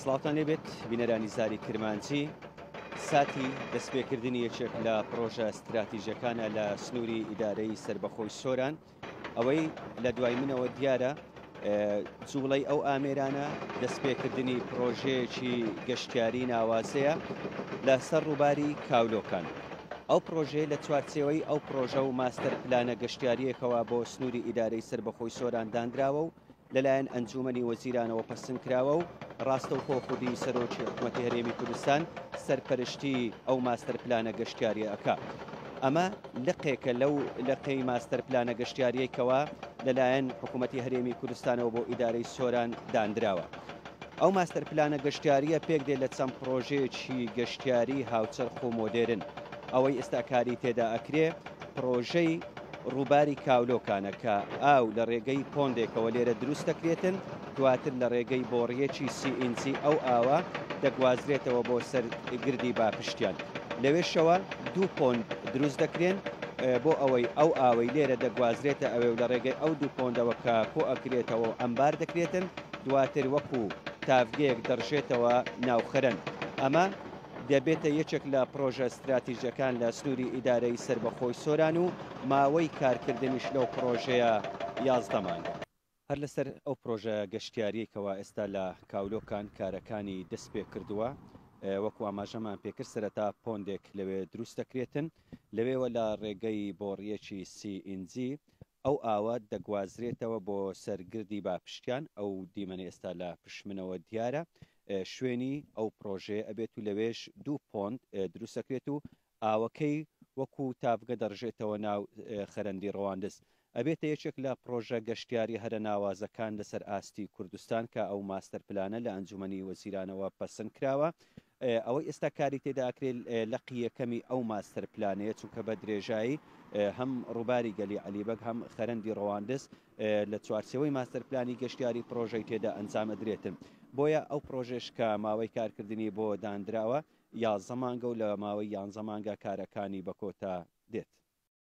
سڵاوتان لێبێت بینەرانی زاری کرمانچی ساتی دەستپێکردنی یەکێک لە پرۆژە استراتیژەکانە لە سنووری ئیدارەی سربەخۆی سۆران ئەوەی لە دوای منەوە دیارە جوڵەی ئەو ئامێرانە دەستپێکردنی پرۆژەیەکی گەشتیاری ناوازەیە لە سەر ڕووباری کاولۆکان. ئەو پرۆژەیە لە چوارچێوەی ئەو پرۆژە و ماستەر پلانە گەشتیاریەکەوە بۆ سنووری ئیدارەی سربەخۆی سۆران دانراوە و لەلایەن ئەنجومەنی وەزیرانەوە پەسەندکراوە و ڕاستەوخۆ خودی سەرۆکی حکوومەتی هەرێمی کوردستان سەرپەرشتی ئەو ماستەر پلانە گەشتیاریە ئەکا. ئەمە لقێکە لەو لەقەی ماستەر پلانە گەشتیاریەکەوە لەلایەن حکوومەتی هەرێمی کوردستانەوە بۆ ئیدارەی سۆران دانراوە. ئەو ماستەر پلانە گەشتیاریە پێک دێت لە چەند پرۆژەیەکی گەشتیاری هاوچەرخ و مۆدێرن. ئەوەی ئێستاکاری تێدا ئەکرێ پرۆژەی ڕووباری کاولۆکانە کە ئاو لە ڕێگەی پۆندێکەوە لێرە دروست دەکرێتن، دواتر لە ڕێگەی بۆڕیەکی CNC ئەو ئاوە دەگوازرێتەوە بۆ سەر گردی باپشتیان. لەوێشەوە دوو پۆند دروست دەکرێن بۆ ئەوەی ئەو ئاوەی لێرە دەگوازرێتە ئەوێ و لە ڕێگەی ئەو دوو پۆندەوە کە کۆ ئەکرێتەوە و ئەمبار دەکرێتن، دواتر وەکو تافگەیەک دەڕژێتەوە ناوخەرن. ئەمە دەبێتە یەکێک لە پرۆژە استراتیژەکان لە سنووری ئیدارەی سربەخۆی سۆران و ماوەی کارکردنیش لەو پرۆژەیە 11 مانگ. هەر لەسەر ئەو پرۆژە گەشتیاریەکەوە ئێستا لە کاولۆکان کارەکانی دەست پێ کردووە، وەکو ئاماژەمان پێکرد سەرەتا پۆندێک لەوێ دروست دەکرێتن، لەوێوە لە ڕێگەی بۆڕیەکی CNG ئەو ئاوە دەگوازرێتەوە بۆ سەرگردی باپشتیان. ئەو دیمەنە ئێستا لە پشمنەوە دیارە شوێنی ئەو پرۆژەیە ئەبێت و لەوێش دوو پۆند دروست دەکرێت و ئاوەکەی وەکو تافگە دەڕژێتەوە ناو خەرەندی ڕەواندز. ئەبێتە یەکێک لە پرۆژە گەشتیاری هەرە ناوازەکان لەسەر ئاستی کوردستان کە ئەو ماستەر پلانە لە ئەنجومەنی وەزیرانەوە پەسەند کراوە. ئەوەی ئێستا کاری تێدا ئەکرێت لەقی یەکەمی ئەو ماستەر پلانەیە چونکە بە درێژایی هەم ڕووباری گەلی عەلیبەگ هەم خەرەندی ڕەواندز لە چوارچێوەی ماستەر پلانی گەشتیاری پرۆژەی تێدا ئەنجامەدرێتن. بۆیە ئەو پرۆژێش کە ماوەی کارکردنی بۆ دانراوە 11 مانگە و لە ماوەی 11 مانگە کارەکانی بەکۆتا دێت.